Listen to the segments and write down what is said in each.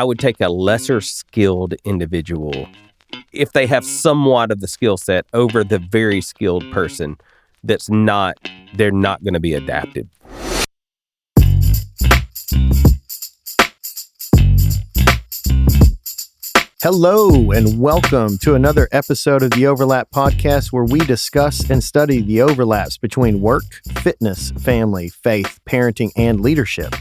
I would take a lesser skilled individual if they have somewhat of the skill set over the very skilled person they're not going to be adapted. Hello, and welcome to another episode of the Overlap Podcast, where we discuss and study the overlaps between work, fitness, family, faith, parenting, and leadership.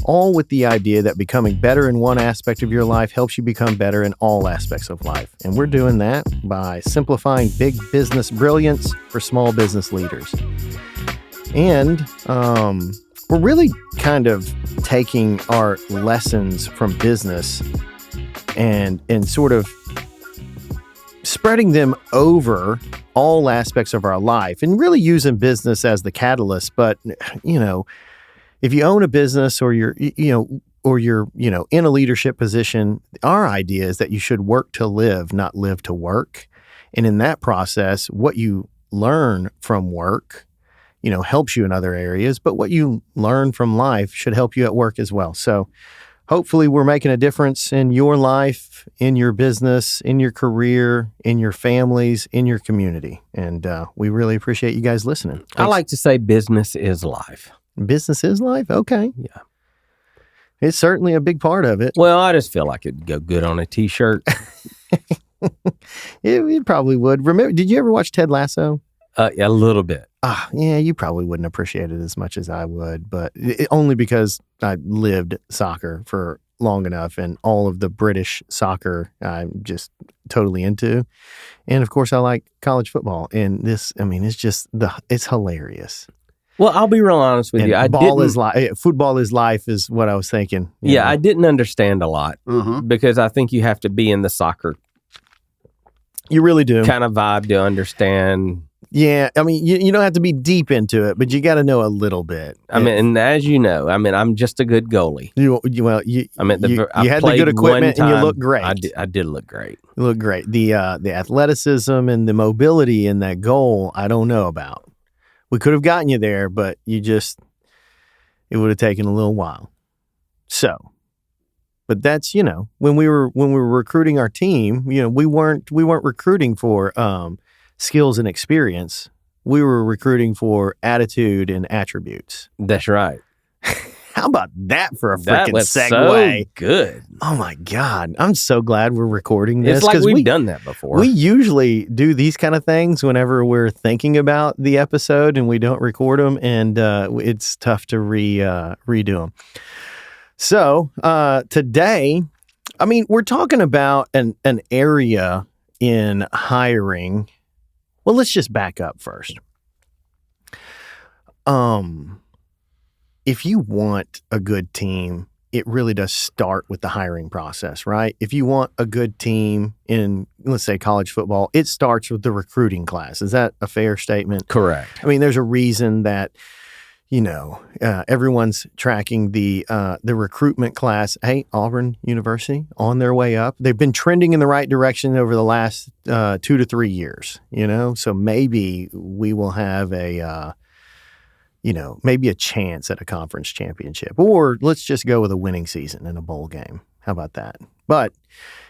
All with the idea that becoming better in one aspect of your life helps you become better in all aspects of life. And we're doing that by simplifying big business brilliance for small business leaders. And we're really kind of taking our lessons from business and sort of spreading them over all aspects of our life and really using business as the catalyst. But, if you own a business or you're in a leadership position, our idea is that you should work to live, not live to work. And in that process, what you learn from work, helps you in other areas, but what you learn from life should help you at work as well. So hopefully we're making a difference in your life, in your business, in your career, in your families, in your community. And we really appreciate you guys listening. Thanks. I like to say business is life. Business is life? Okay. Yeah. It's certainly a big part of it. Well, I just feel like it'd go good on a T-shirt. It probably would. Remember, did you ever watch Ted Lasso? Yeah, a little bit. Yeah, you probably wouldn't appreciate it as much as I would, but only because I lived soccer for long enough, and all of the British soccer I'm just totally into. And of course, I like college football. And this, it's hilarious. Well, I'll be real honest with you. Football is life is what I was thinking. Yeah, I didn't understand a lot because I think you have to be in the soccer. You really do. Kind of vibe to understand. Yeah, you don't have to be deep into it, but you got to know a little bit. And as you know, I'm just a good goalie. You had the good equipment and you look great. I did look great. You look great. The athleticism and the mobility in that goal, I don't know about. We could have gotten you there, but it would have taken a little while. So, but that's, when we were recruiting our team, we weren't recruiting for skills and experience. We were recruiting for attitude and attributes. That's right. How about that for a freaking that was segue? So good. Oh my God. I'm so glad we're recording this. It's like we've done that before. We usually do these kind of things whenever we're thinking about the episode and we don't record them, and it's tough to redo them. So today, we're talking about an area in hiring. Well, let's just back up first. If you want a good team, it really does start with the hiring process, right? If you want a good team in, let's say, college football, it starts with the recruiting class. Is that a fair statement? Correct. There's a reason that, everyone's tracking the recruitment class. Hey, Auburn University, on their way up. They've been trending in the right direction over the last 2 to 3 years, so maybe we will have maybe a chance at a conference championship, or let's just go with a winning season in a bowl game. How about that? But,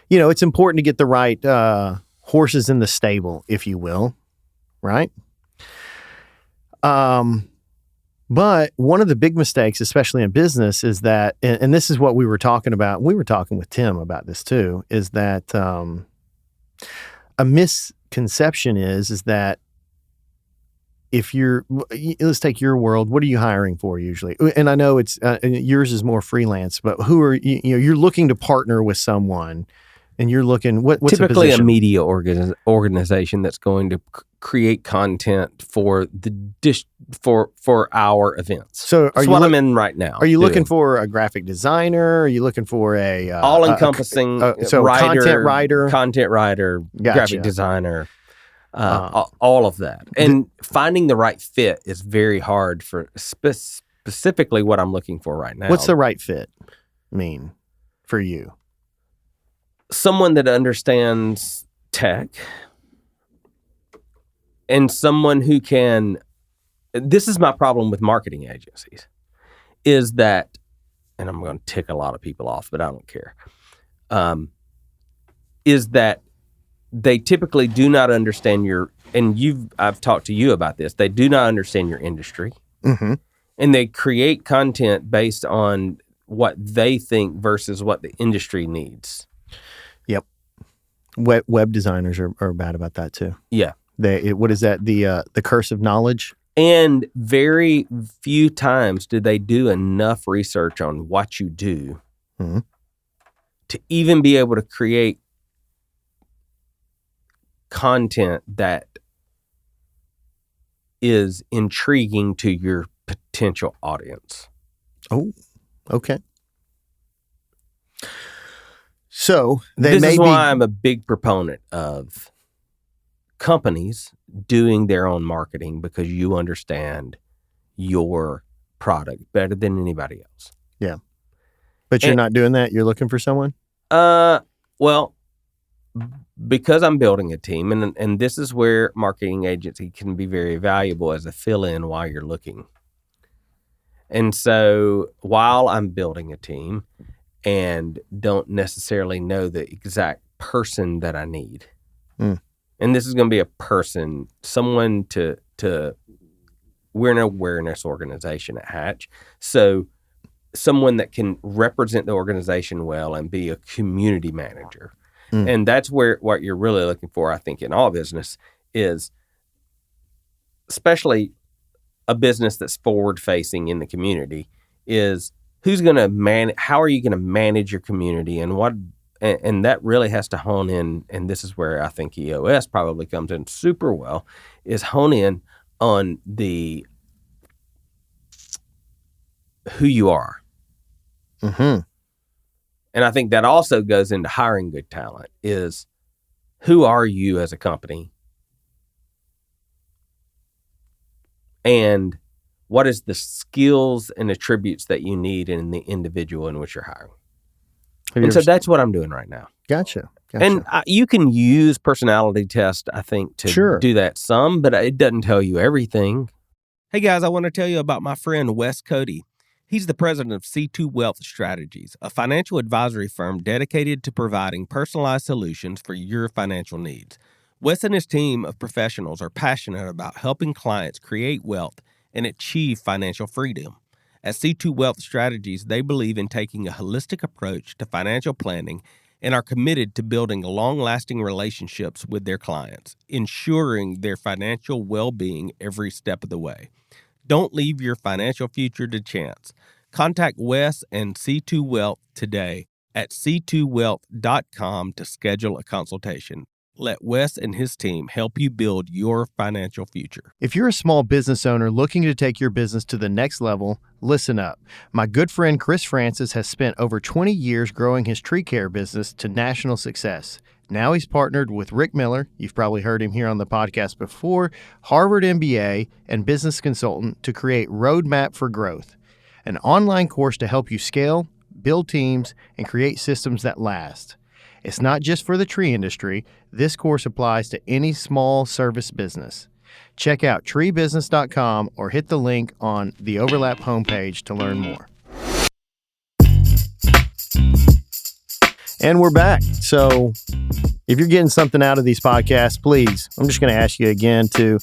it's important to get the right horses in the stable, if you will, right? But one of the big mistakes, especially in business, is that, and this is what we were talking about, we were talking with Tim about this too, is that a misconception is that let's take your world. What are you hiring for usually? And I know it's yours is more freelance, but who are you're looking to partner with someone, and you're looking what's typically a media organization that's going to create content for for our events. So that's what I'm in right now. Are you looking for a graphic designer? Are you looking for a all-encompassing content writer, gotcha. Graphic designer? All of that. And finding the right fit is very hard for specifically what I'm looking for right now. What's the right fit mean for you? Someone that understands tech and someone who can, this is my problem with marketing agencies, is that and I'm going to tick a lot of people off, but I don't care, is that they typically do not understand I've talked to you about this, they do not understand your industry. Mm-hmm. And they create content based on what they think versus what the industry needs. Yep. Web designers are bad about that too. Yeah. What is that? The curse of knowledge? And very few times do they do enough research on what you do to even be able to create content that is intriguing to your potential audience. Oh, okay. So this is why I'm a big proponent of companies doing their own marketing, because you understand your product better than anybody else. Yeah. But you're not doing that? You're looking for someone? Well, because I'm building a team, and this is where marketing agency can be very valuable as a fill-in while you're looking. And so while I'm building a team and don't necessarily know the exact person that I need, and this is going to be a person, someone we're an awareness organization at Hatch. So someone that can represent the organization well and be a community manager. And that's what you're really looking for, I think, in all business is, especially a business that's forward-facing in the community, is who's going to how are you going to manage your community, and that really has to hone in, and this is where I think EOS probably comes in super well, is hone in on who you are. Mm-hmm. And I think that also goes into hiring good talent, is who are you as a company? And what is the skills and attributes that you need in the individual in which you're hiring? And so that's what I'm doing right now. Gotcha. And you can use personality test, I think, to do that some, but it doesn't tell you everything. Hey, guys, I want to tell you about my friend Wes Cody. He's the president of C2 Wealth Strategies, a financial advisory firm dedicated to providing personalized solutions for your financial needs. Wes and his team of professionals are passionate about helping clients create wealth and achieve financial freedom. At C2 Wealth Strategies, they believe in taking a holistic approach to financial planning and are committed to building long-lasting relationships with their clients, ensuring their financial well-being every step of the way. Don't leave your financial future to chance. Contact Wes and C2 Wealth today at c2wealth.com to schedule a consultation. Let Wes and his team help you build your financial future. If you're a small business owner looking to take your business to the next level, listen up. My good friend Chris Francis has spent over 20 years growing his tree care business to national success. Now he's partnered with Rick Miller, you've probably heard him here on the podcast before, Harvard MBA, and business consultant to create Roadmap for Growth, an online course to help you scale, build teams, and create systems that last. It's not just for the tree industry. This course applies to any small service business. Check out treebusiness.com or hit the link on the Overlap homepage to learn more. And we're back. So if you're getting something out of these podcasts, please, I'm just going to ask you again to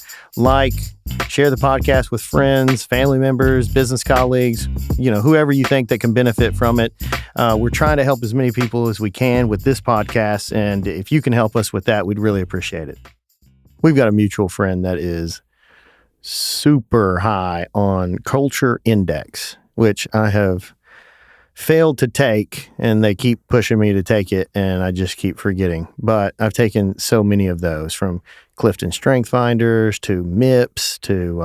share the podcast with friends, family members, business colleagues, whoever you think that can benefit from it. We're trying to help as many people as we can with this podcast. And if you can help us with that, we'd really appreciate it. We've got a mutual friend that is super high on Culture Index, which I have failed to take, and they keep pushing me to take it, and I just keep forgetting. But I've taken so many of those, from Clifton Strength Finders to MIPS to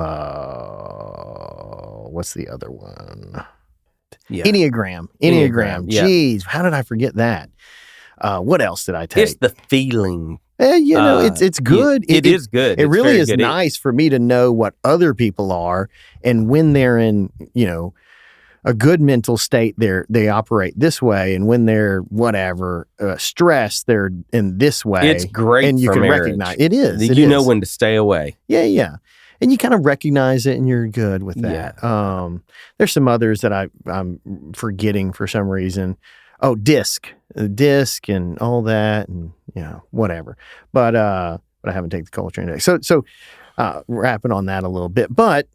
what's the other one? Yeah. Enneagram. Yeah. Jeez, how did I forget that? What else did I take? It's the feeling. It's good. It is good. It really is good. nice for me to know what other people are, and when they're in, a good mental state, they operate this way, and when they're stressed, they're in this way. It's great, and you for can marriage. recognize it is. You know when to stay away. Yeah. And you kind of recognize it and you're good with that. Yeah. There's some others that I'm forgetting for some reason. Oh, disc and all that and, whatever. But I haven't taken the culture index. So wrapping on that a little bit, but.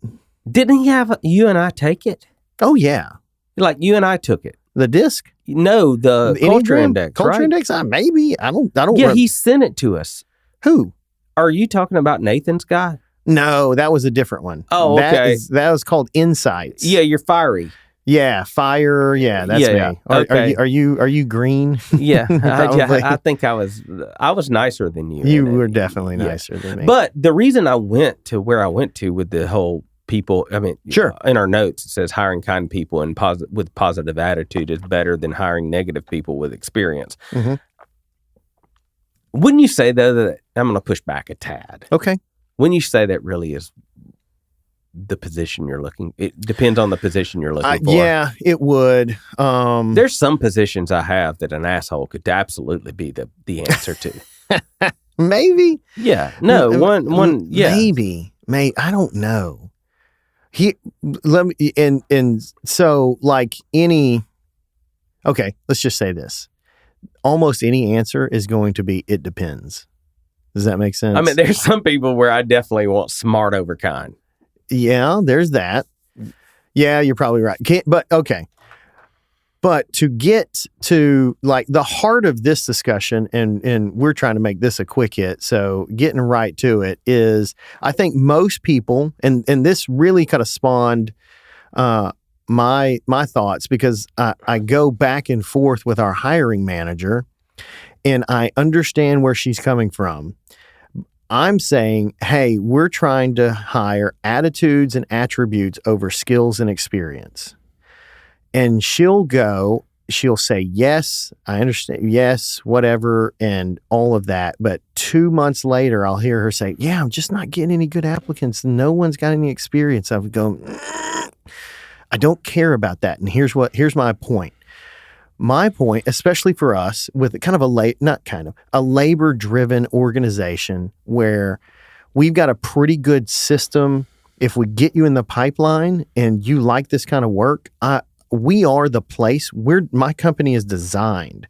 Didn't he have you and I take it? Oh, yeah. Like you and I took it. The disc? No, the culture index. Culture index? Maybe. I don't. Yeah, he sent it to us. Who? Are you talking about Nathan's guy? No, that was a different one. Oh, okay. That was called Insights. Yeah, you're fiery. Yeah, fire. Yeah, that's me. Yeah. Okay. Are you green? Yeah, I think I was nicer than you. You were definitely nicer than me. But the reason I went to where I went to with the whole people, sure. In our notes it says hiring kind people and with positive attitude is better than hiring negative people with experience. Mm-hmm. Wouldn't you say though that I'm going to push back a tad? Okay. Wouldn't you say that really is the position you're looking? It depends on the position you're looking for. Yeah, it would. There's some positions I have that an asshole could absolutely be the answer to. Maybe. Yeah. No. One. Yeah. Maybe. I don't know. So like okay, let's just say this. Almost any answer is going to be, it depends. Does that make sense? There's some people where I definitely want smart over kind. Yeah, there's that. Yeah, you're probably right. But to get to like the heart of this discussion, and we're trying to make this a quick hit, so getting right to it is, I think most people, and this really kind of spawned my thoughts, because I go back and forth with our hiring manager, and I understand where she's coming from. I'm saying, hey, we're trying to hire attitudes and attributes over skills and experience. And she'll say, yes, I understand, yes, whatever, and all of that. But 2 months later, I'll hear her say, yeah, I'm just not getting any good applicants. No one's got any experience. I would go, I don't care about that. And here's my point. My point, especially for us with kind of a labor-driven organization where we've got a pretty good system. If we get you in the pipeline and you like this kind of work, we are the place where my company is designed,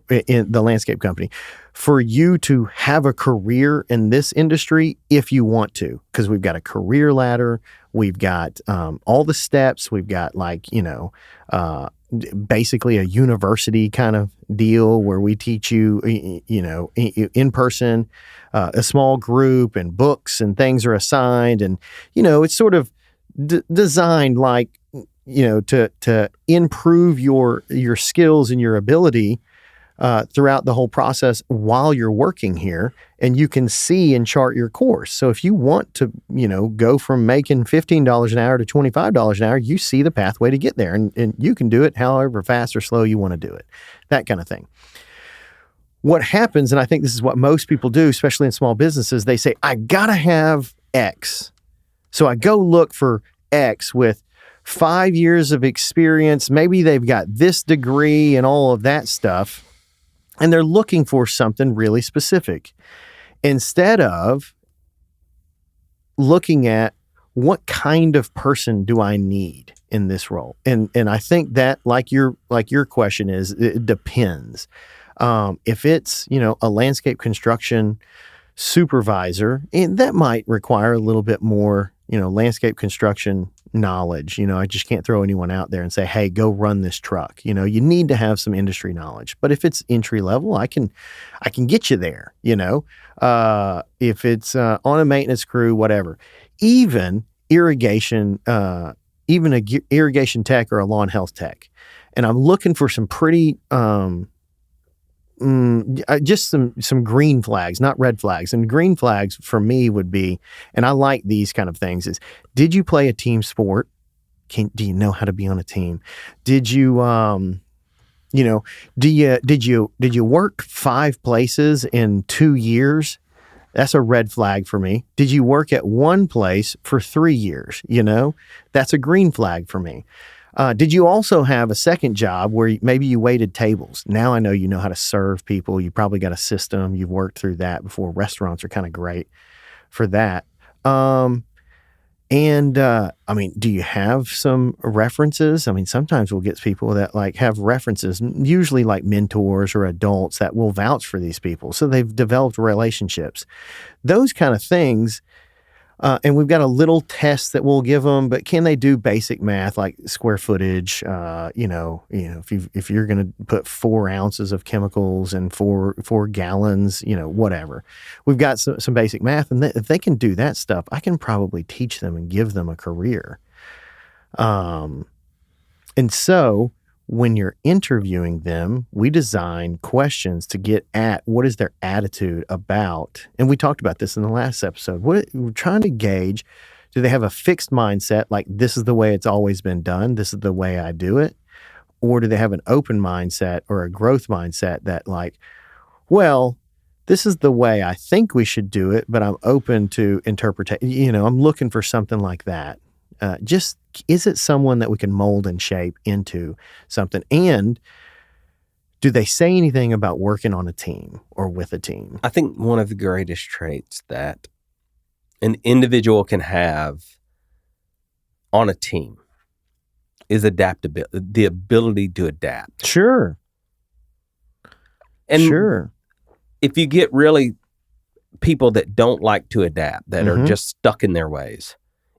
in the landscape company, for you to have a career in this industry if you want to, because we've got a career ladder. We've got all the steps. We've got basically a university kind of deal where we teach you, in person, a small group, and books and things are assigned. And, it's sort of designed like, to improve your skills and your ability throughout the whole process while you're working here, and you can see and chart your course. So if you want to, go from making $15 an hour to $25 an hour, you see the pathway to get there, and you can do it however fast or slow you want to do it, that kind of thing. What happens, and I think this is what most people do, especially in small businesses, they say, I gotta have X. So I go look for X with 5 years of experience. Maybe they've got this degree and all of that stuff, and they're looking for something really specific instead of looking at what kind of person do I need in this role. And I think that, like your question is, it depends. If it's, a landscape construction supervisor, and that might require a little bit more, landscape construction knowledge. I just can't throw anyone out there and say, hey, go run this truck. You need to have some industry knowledge. But if it's entry level, I can get you there. If it's on a maintenance crew, whatever, even irrigation, even a irrigation tech or a lawn health tech. And I'm looking for some pretty, just some green flags, not red flags. And green flags for me would be, and I like these kind of things, is, did you play a team sport? Do you know how to be on a team? Did you, did you work 5 places in 2 years? That's a red flag for me. Did you work at one place for 3 years? That's a green flag for me. Did you also have a second job where maybe you waited tables? Now I know you know how to serve people. You probably got a system. You've worked through that before. Restaurants are kind of great for that. And, I mean, do you have some references? I mean, sometimes we'll get people that like have references, usually like mentors or adults that will vouch for these people. So they've developed relationships, those kind of things. And we've got a little test that we'll give them, but can they do basic math like square footage? If you're going to put 4 ounces of chemicals and four gallons, whatever. We've got some basic math, and if they can do that stuff, I can probably teach them and give them a career. And so when you're interviewing them, we design questions to get at what is their attitude about. And we talked about this in the last episode. We're trying to gauge, do they have a fixed mindset, like this is the way it's always been done, this is the way I do it? Or do they have an open mindset or a growth mindset that like, well, this is the way I think we should do it, but I'm open to interpretation. I'm looking for something like that. Is it someone that we can mold and shape into something? And do they say anything about working on a team or with a team? I think one of the greatest traits that an individual can have on a team is adaptability, the ability to adapt. Sure. And sure. If you get really people that don't like to adapt, that are just stuck in their ways,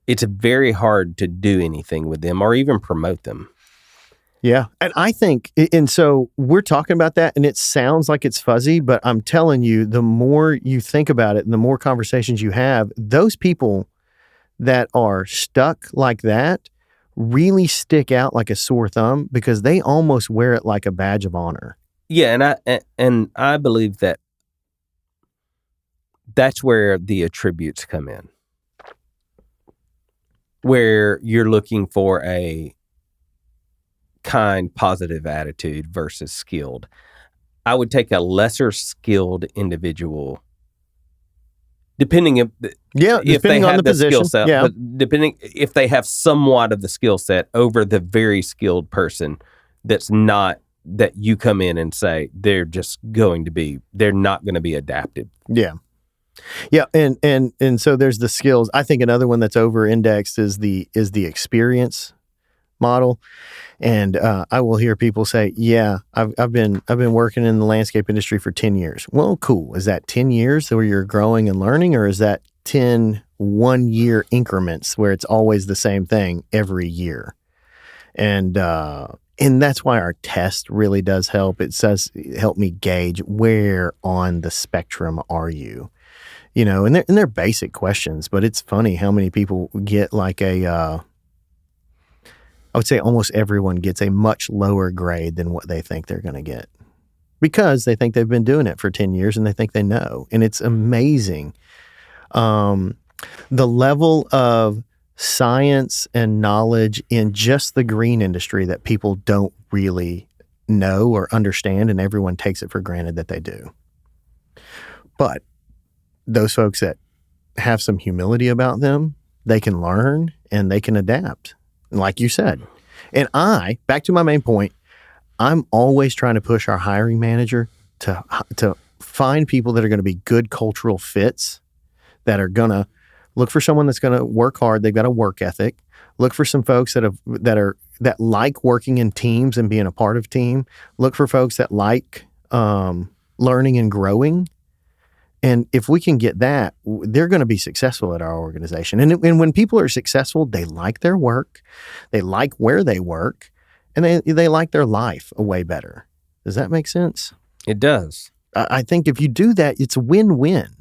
it's very hard to do anything with them or even promote them. Yeah. And I think, and so we're talking about that and it sounds like it's fuzzy, but I'm telling you, the more you think about it and the more conversations you have, those people that are stuck like that really stick out like a sore thumb because they almost wear it like a badge of honor. Yeah. And I believe that that's where the attributes come in. Where you're looking for a kind, positive attitude versus skilled. I would take a lesser skilled individual, depending if they on have the skill set, but depending if they have somewhat of the skill set over the very skilled person that's not, that you come in and say they're not going to be adaptive. Yeah. Yeah, and so there's the skills. I think another one that's over-indexed is the experience model, and I will hear people say, "Yeah, I've been working in the landscape industry for 10 years." Well, cool. Is that 10 years where you're growing and learning, or is that 10 one-year increments where it's always the same thing every year? And that's why our test really does help. It says help me gauge where on the spectrum are you. And they're basic questions, but it's funny how many people get like I would say almost everyone gets a much lower grade than what they think they're going to get because they think they've been doing it for 10 years and they think they know. And it's amazing. The level of science and knowledge in just the green industry that people don't really know or understand, and everyone takes it for granted that they do. But those folks that have some humility about them, they can learn and they can adapt, like you said. And back to my main point, I'm always trying to push our hiring manager to find people that are going to be good cultural fits, that are going to look for someone that's going to work hard. They've got a work ethic. Look for some folks that like working in teams and being a part of team. Look for folks that like learning and growing. And if we can get that, they're going to be successful at our organization. And when people are successful, they like their work, they like where they work, and they like their life way better. Does that make sense? It does. I think if you do that, it's win-win.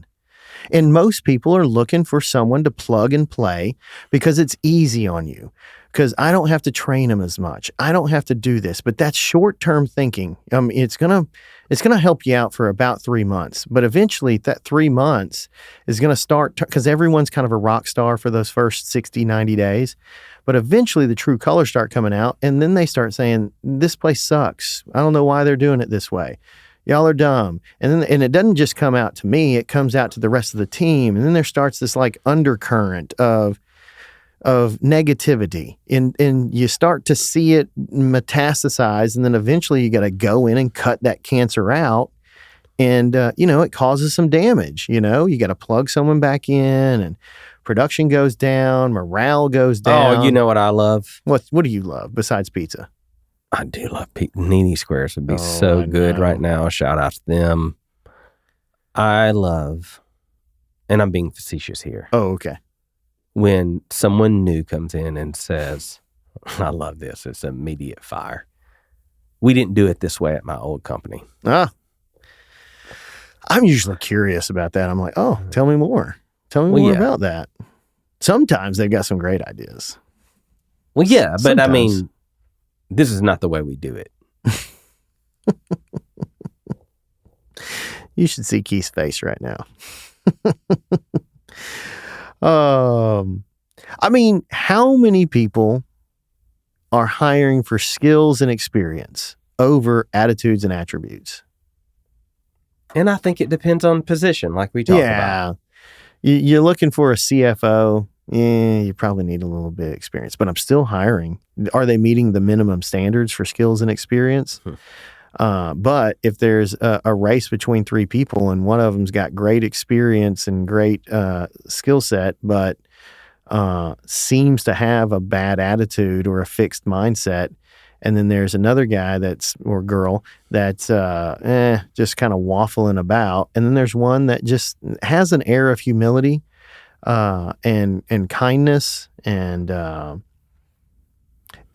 And most people are looking for someone to plug and play because it's easy on you. Because I don't have to train them as much. I don't have to do this. But that's short-term thinking. It's gonna help you out for about 3 months. But eventually, that 3 months is going to start, because everyone's kind of a rock star for those first 60, 90 days. But eventually, the true colors start coming out. And then they start saying, this place sucks. I don't know why they're doing it this way. Y'all are dumb. And it doesn't just come out to me. It comes out to the rest of the team. And then there starts this like undercurrent of negativity, and you start to see it metastasize, and then eventually you got to go in and cut that cancer out, and it causes some damage. You got to plug someone back in and production goes down, morale goes down. Oh, you know what I love? What do you love besides pizza? I do love pizza. Nini Squares would be so good right now. Shout out to them. I love, and I'm being facetious here. Oh, okay. When someone new comes in and says, I love this. It's immediate fire. We didn't do it this way at my old company. I'm usually curious about that. I'm like, oh, tell me more. Tell me more about that. Sometimes they've got some great ideas. Well, yeah, but sometimes. I mean, this is not the way we do it. You should see Keith's face right now. I mean, how many people are hiring for skills and experience over attitudes and attributes? And I think it depends on position, like we talked about. You're looking for a CFO. Yeah, you probably need a little bit of experience, but I'm still hiring. Are they meeting the minimum standards for skills and experience? But if there's a race between three people and one of them's got great experience and great skill set, but seems to have a bad attitude or a fixed mindset, and then there's another guy or girl that's just kind of waffling about, and then there's one that just has an air of humility and kindness and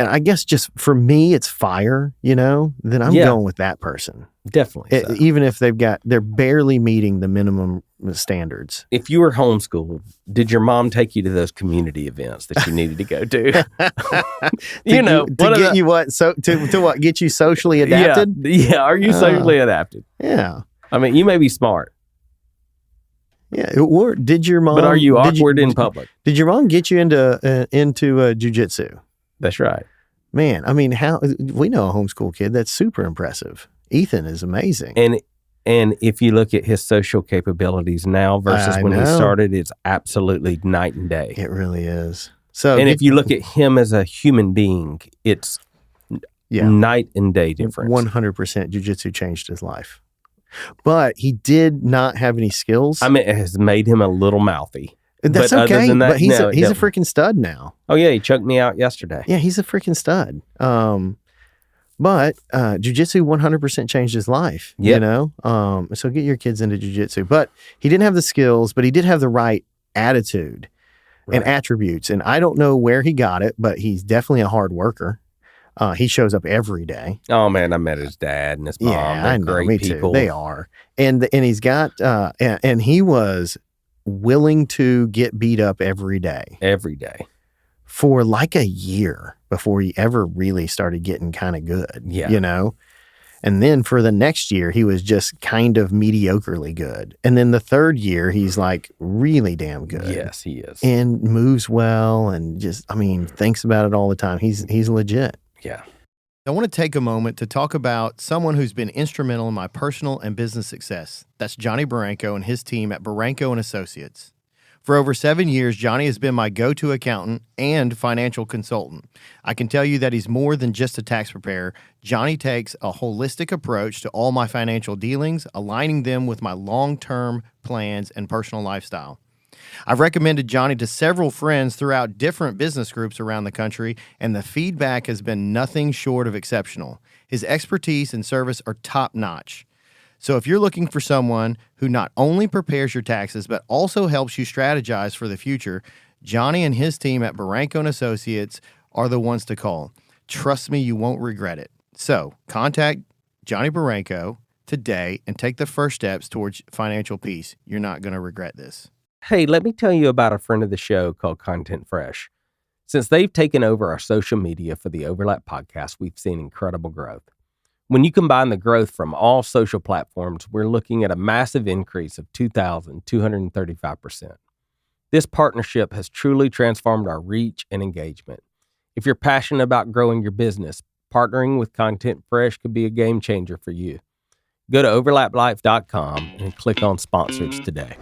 I guess just for me, it's fire, then I'm going with that person. Definitely. So. Even if they're barely meeting the minimum standards. If you were homeschooled, did your mom take you to those community events that you needed to go to? Get you socially adapted? Yeah. Are you socially adapted? Yeah. I mean, you may be smart. Yeah. Or did your mom? But are you awkward in public? Did your mom get you into jujitsu? That's right. Man, I mean, we know a homeschool kid that's super impressive. Ethan is amazing. And if you look at his social capabilities now versus when he started, it's absolutely night and day. It really is. And if you look at him as a human being, it's night and day difference. 100% jiu-jitsu changed his life. But he did not have any skills. I mean, it has made him a little mouthy. That's but okay, but he's a freaking stud now. Oh, yeah, he choked me out yesterday. Yeah, he's a freaking stud. But jiu-jitsu 100% changed his life, So get your kids into jiu-jitsu. But he didn't have the skills, but he did have the right attitude and attributes. And I don't know where he got it, but he's definitely a hard worker. He shows up every day. Oh, man, I met his dad and his mom. Yeah, I know, great me people. Too. They are. And he's got, and he was willing to get beat up every day. Every day. For like a year before he ever really started getting kind of good. Yeah. And then for the next year, he was just kind of mediocrely good. And then the third year, he's like really damn good. Yes, he is. And moves well and thinks about it all the time. He's legit. Yeah. I want to take a moment to talk about someone who's been instrumental in my personal and business success. That's Johnny Barranco and his team at Barranco & Associates. For over 7 years, Johnny has been my go-to accountant and financial consultant. I can tell you that he's more than just a tax preparer. Johnny takes a holistic approach to all my financial dealings, aligning them with my long-term plans and personal lifestyle. I've recommended Johnny to several friends throughout different business groups around the country, and the feedback has been nothing short of exceptional. His expertise and service are top-notch. So if you're looking for someone who not only prepares your taxes, but also helps you strategize for the future, Johnny and his team at Barranco & Associates are the ones to call. Trust me, you won't regret it. So contact Johnny Barranco today and take the first steps towards financial peace. You're not going to regret this. Hey, let me tell you about a friend of the show called Content Fresh. Since they've taken over our social media for the Overlap podcast, we've seen incredible growth. When you combine the growth from all social platforms, we're looking at a massive increase of 2,235%. This partnership has truly transformed our reach and engagement. If you're passionate about growing your business, partnering with Content Fresh could be a game changer for you. Go to overlaplife.com and click on sponsors today.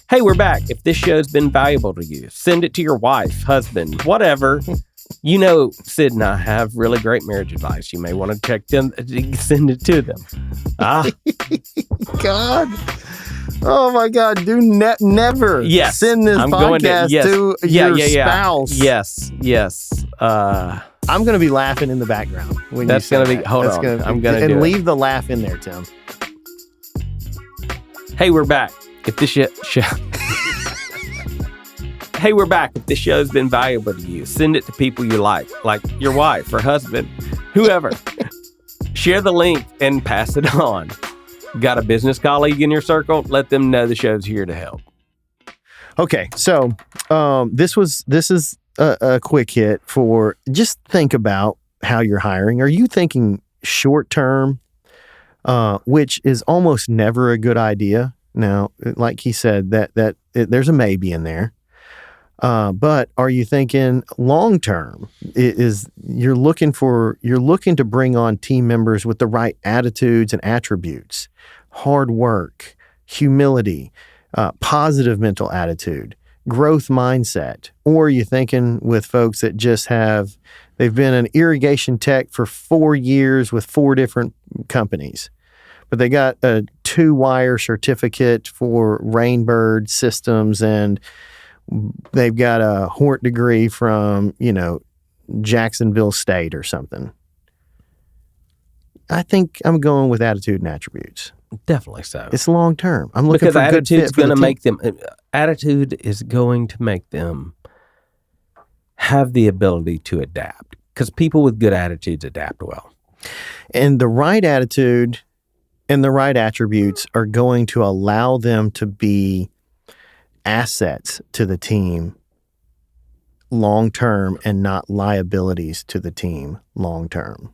Hey, we're back. If this show's been valuable to you, send it to your wife, husband, whatever. Sid and I have really great marriage advice. You may want to check them, send it to them. God. Oh my God! Do never send this podcast to your spouse. Yes. I'm going to be laughing in the background. When that's going to be. Hold on. I'm going to leave the laugh in there, Tim. Hey, we're back. If this Hey, we're back. If this show's been valuable to you, send it to people you like your wife or husband, whoever. Share the link and pass it on. Got a business colleague in your circle? Let them know the show's here to help. Okay, so this is a quick hit for just think about how you're hiring. Are you thinking short term, which is almost never a good idea? Now, like he said, that there's a maybe in there. But are you thinking long term? You're looking to bring on team members with the right attitudes and attributes, hard work, humility, positive mental attitude, growth mindset? Or are you thinking with folks that they've been an irrigation tech for 4 years with 4 different companies, but they got a 2-wire certificate for Rainbird systems and they've got a Hort degree from, Jacksonville State or something? I think I'm going with attitude and attributes. Definitely so. It's long term. I'm looking for attitude's going to make them. Attitude is going to make them have the ability to adapt, because people with good attitudes adapt well. And the right attitude and the right attributes are going to allow them to be assets to the team long term and not liabilities to the team long term.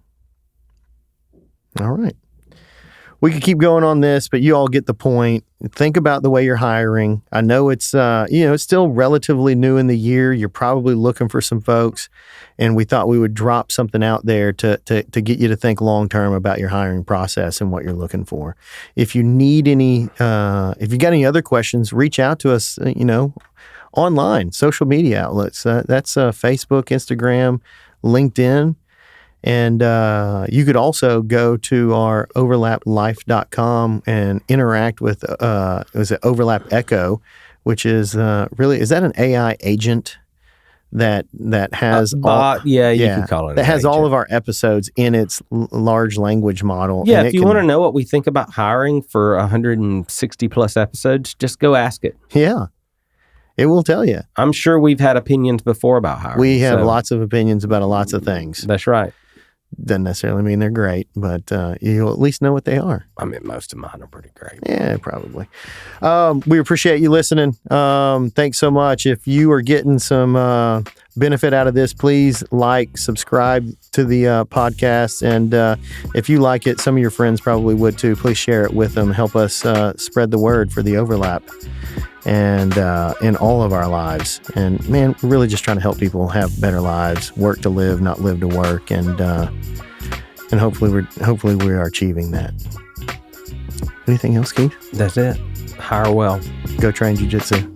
All right. We could keep going on this, but you all get the point. Think about the way you're hiring. I know it's it's still relatively new in the year. You're probably looking for some folks, and we thought we would drop something out there to get you to think long term about your hiring process and what you're looking for. If you need any, if you got any other questions, reach out to us. Online, social media outlets. That's Facebook, Instagram, LinkedIn. And you could also go to our overlaplife.com and interact with Overlap Echo, which is is that an AI agent that has bot? You can call it. That has all of our episodes in its large language model. Yeah, if you want to know what we think about hiring for 160 plus episodes, just go ask it. Yeah. It will tell you. I'm sure we've had opinions before about hiring. We have lots of opinions about lots of things. That's right. Doesn't necessarily mean they're great, but you'll at least know what they are. I mean, most of mine are pretty great. Yeah, probably. We appreciate you listening. Thanks so much. If you are getting some benefit out of this, please subscribe to the podcast. And if you like it, some of your friends probably would too. Please share it with them. Help us spread the word for the overlap and in all of our lives. And man, we're really just trying to help people have better lives, work to live, not live to work, and hopefully we are achieving that. Anything else, Keith? That's it. Hire well. Go train jiu-jitsu.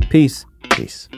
Peace. Peace.